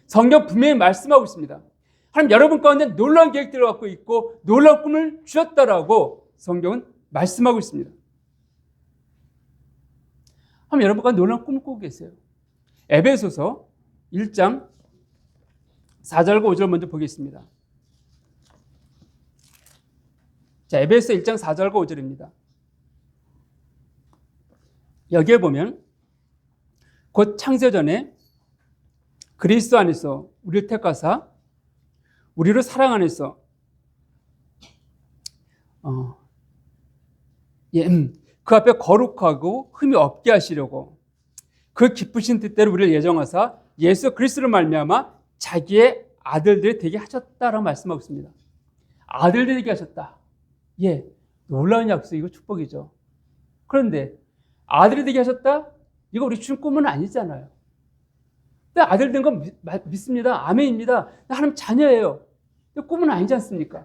성경 분명히 말씀하고 있습니다. 하나님 여러분 가운데 놀라운 계획들을 갖고 있고 놀라운 꿈을 주셨다라고 성경은 말씀하고 있습니다. 하나님 여러분 가운데 놀라운 꿈을 꾸고 계세요. 에베소서 1장 4절과 5절 먼저 보겠습니다. 자, 에베소 1장 4절과 5절입니다. 여기에 보면 곧 창세전에 그리스도 안에서 우리를 택하사 우리로 사랑 안에서 그 앞에 거룩하고 흠이 없게 하시려고 그 기쁘신 뜻대로 우리를 예정하사 예수 그리스도를 말미암아 자기의 아들들이 되게 하셨다라고 말씀하고 있습니다. 아들들이 되게 하셨다. 예, 놀라운 약속이고 축복이죠. 그런데 아들이 되게 하셨다? 이거 우리 주신 꿈은 아니잖아요. 근데 아들 된 건 믿습니다. 아멘입니다. 하나님 자녀예요. 꿈은 아니지 않습니까?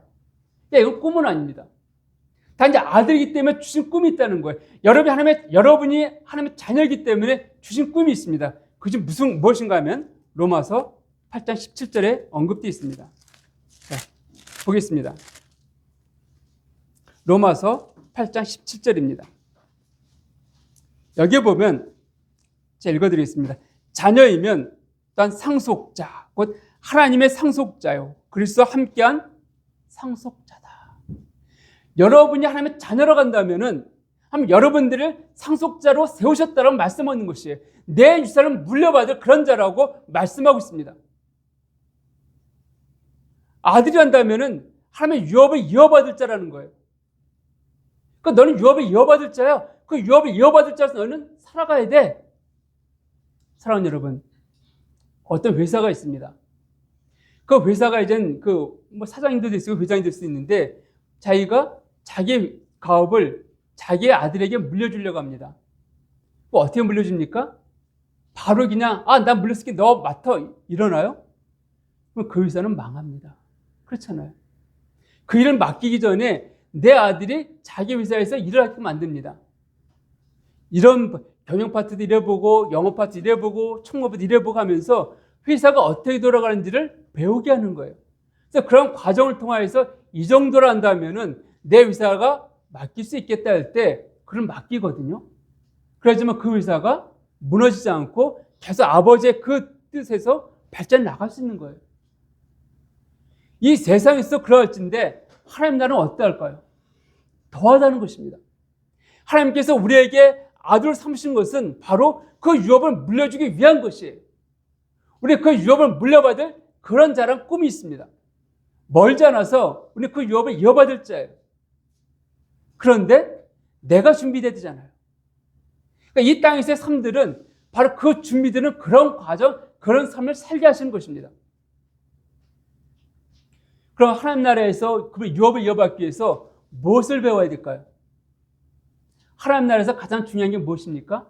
이건 꿈은 아닙니다. 단지 아들이기 때문에 주신 꿈이 있다는 거예요. 여러분이 하나님의 자녀이기 때문에 주신 꿈이 있습니다. 그것이 무엇인가 하면 로마서 8장 17절에 언급되어 있습니다. 자, 보겠습니다. 로마서 8장 17절입니다. 여기에 보면 제가 읽어드리겠습니다. 자녀이면 또한 상속자, 곧 하나님의 상속자요. 그리스도와 함께한 상속자다. 여러분이 하나님의 자녀로 간다면은 여러분들을 상속자로 세우셨다라고 말씀하는 것이에요. 내 유산을 물려받을 그런 자라고 말씀하고 있습니다. 아들이 한다면은 하나님의 유업을 이어받을 자라는 거예요. 그러니까 너는 유업을 이어받을 자야. 그 유업을 이어받을 자로서 너는 살아가야 돼. 사랑하는 여러분, 어떤 회사가 있습니다. 그 회사가 이젠 사장님도 될 수 있고 회장이 될 수 있는데 자기가 자기 가업을 자기의 아들에게 물려주려고 합니다. 어떻게 물려줍니까? 바로 그냥 나 물렸으니까 너 맡아 이러나요? 그럼 그 회사는 망합니다. 그렇잖아요. 그 일을 맡기기 전에 내 아들이 자기 회사에서 일을 하게 만듭니다. 이런 경영 파트도 일해보고 영업 파트 일해보고 총무부도 일해보고 하면서 회사가 어떻게 돌아가는지를 배우게 하는 거예요. 그래서 그런 과정을 통해서 이 정도로 한다면은 내 회사가 맡길 수 있겠다 할 때 그걸 맡기거든요. 그렇지만 그 회사가 무너지지 않고 계속 아버지의 그 뜻에서 발전해 나갈 수 있는 거예요. 이 세상에서 그럴진데 하나님 나라는 어떠할까요? 더하다는 것입니다. 하나님께서 우리에게 아들을 삼으신 것은 바로 그 유업을 물려주기 위한 것이에요. 우리 그 유업을 물려받을 그런 자란 꿈이 있습니다. 멀지 않아서 우리 그 유업을 이어받을 자예요. 그런데 내가 준비돼야 되잖아요. 그러니까 이 땅에서의 삶들은 바로 그 준비되는 그런 과정, 그런 삶을 살게 하시는 것입니다. 그럼 하나님 나라에서 그 유업을 이어받기 위해서 무엇을 배워야 될까요? 하나님 나라에서 가장 중요한 게 무엇입니까?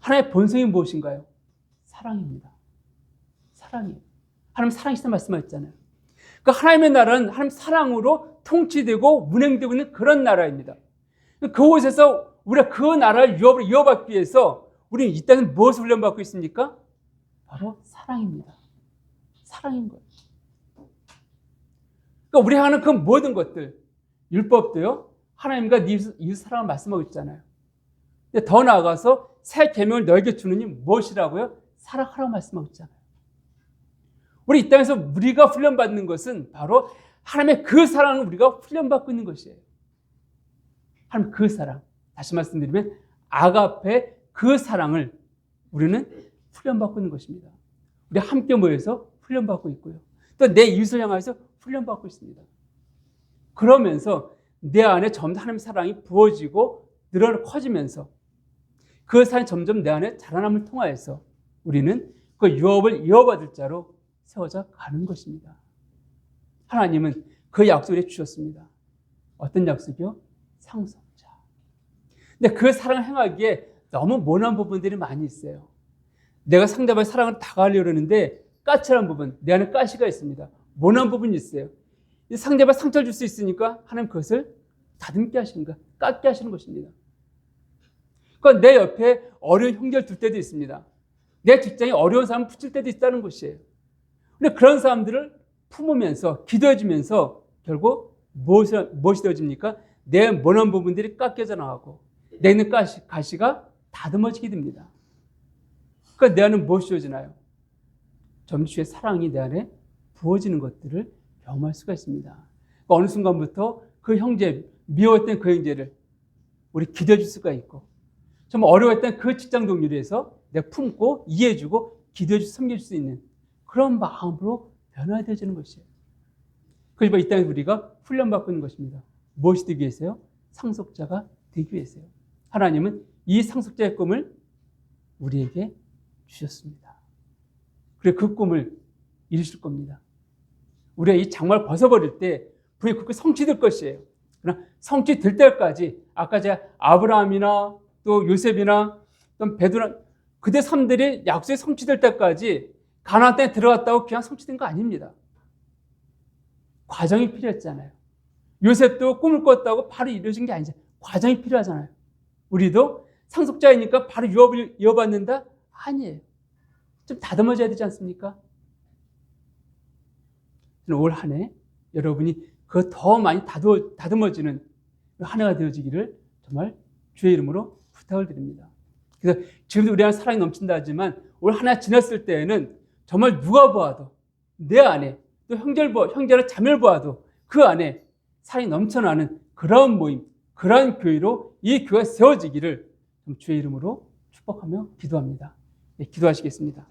하나님의 본성이 무엇인가요? 사랑입니다. 사랑이에요. 하나님 사랑이시다 말씀하셨잖아요. 그러니까 하나님의 나라는 하나님 사랑으로 통치되고 운행되고 있는 그런 나라입니다. 그곳에서 우리가 그 나라의 유업을 이어받기 위해서 우리는 이 땅에 무엇을 훈련받고 있습니까? 바로 사랑입니다. 사랑인 거예요. 그러니까 우리가 하는 그 모든 것들, 율법도요, 하나님과 이웃 사랑을 말씀하고 있잖아요. 근데 더 나아가서 새 계명을 너에게 주느니 무엇이라고요? 사랑하라고 말씀하고 있잖아요. 우리 이 땅에서 우리가 훈련받는 것은 바로 하나님의 그 사랑을 우리가 훈련받고 있는 것이에요. 하나님 그 사랑. 다시 말씀드리면 아가페 그 사랑을 우리는 훈련받고 있는 것입니다. 우리 함께 모여서 훈련받고 있고요. 또 내 이웃을 향해서 훈련받고 있습니다. 그러면서 내 안에 점점 하나님의 사랑이 부어지고 커지면서 그 사랑이 점점 내 안에 자라남을 통하여서 우리는 그 유업을 이어받을 자로 세워져 가는 것입니다. 하나님은 그 약속을 주셨습니다. 어떤 약속이요? 상속자. 근데 그 사랑을 행하기에 너무 모난 부분들이 많이 있어요. 내가 상대방의 사랑을 다가가려고 하는데 까칠한 부분, 내 안에 가시가 있습니다. 모난 부분이 있어요. 상대방 상처를 줄 수 있으니까 하나님 그것을 다듬게 하시는 거야. 깎게 하시는 것입니다. 그러니까 내 옆에 어려운 형제를 둘 때도 있습니다. 내 직장에 어려운 사람을 붙일 때도 있다는 것이에요. 근데 그런 사람들을 품으면서 기도해주면서 결국 무엇이 되어집니까? 내 모난 부분들이 깎여져 나가고 내 있는 가시가 다듬어지게 됩니다. 그러니까 내 안은 무엇이 되어지나요? 점점 주의 사랑이 내 안에 부어지는 것들을 경험할 수가 있습니다. 그러니까 어느 순간부터 그 형제, 미워했던 그 형제를 우리 기도해 줄 수가 있고 정말 어려웠던 그 직장 동료를 위해서 내가 품고 이해해주고 기도해주고 섬길 수 있는 그런 마음으로 변화되어지는 것이에요. 그래서 이 땅에 우리가 훈련받고 있는 것입니다. 무엇이 되기 위해서요? 상속자가 되기 위해서요. 하나님은 이 상속자의 꿈을 우리에게 주셨습니다. 그리고 그 꿈을 이루실 겁니다. 우리가 이 장막을 벗어버릴 때 분명히 그 성취될 것이에요. 그러나 성취될 때까지 아까 제가 아브라함이나 또 요셉이나 또 베드로나 그대 삶들이 약속이 성취될 때까지 가나안 땅에 들어갔다고 그냥 성취된 거 아닙니다. 과정이 필요했잖아요. 요셉도 꿈을 꿨다고 바로 이루어진 게 아니죠. 과정이 필요하잖아요. 우리도 상속자이니까 바로 유업을 이어받는다? 아니에요. 좀 다듬어져야 되지 않습니까? 올 한 해 여러분이 그 더 많이 다듬어지는 한 해가 되어지기를 정말 주의 이름으로 부탁을 드립니다. 그래서 지금도 우리 안에 사랑이 넘친다 하지만 올 한 해 지났을 때에는 정말 누가 보아도 내 안에 또 형제나 자매를 보아도 그 안에 사랑이 넘쳐나는 그런 모임, 그런 교회로 이 교회가 세워지기를 주의 이름으로 축복하며 기도합니다. 네, 기도하시겠습니다.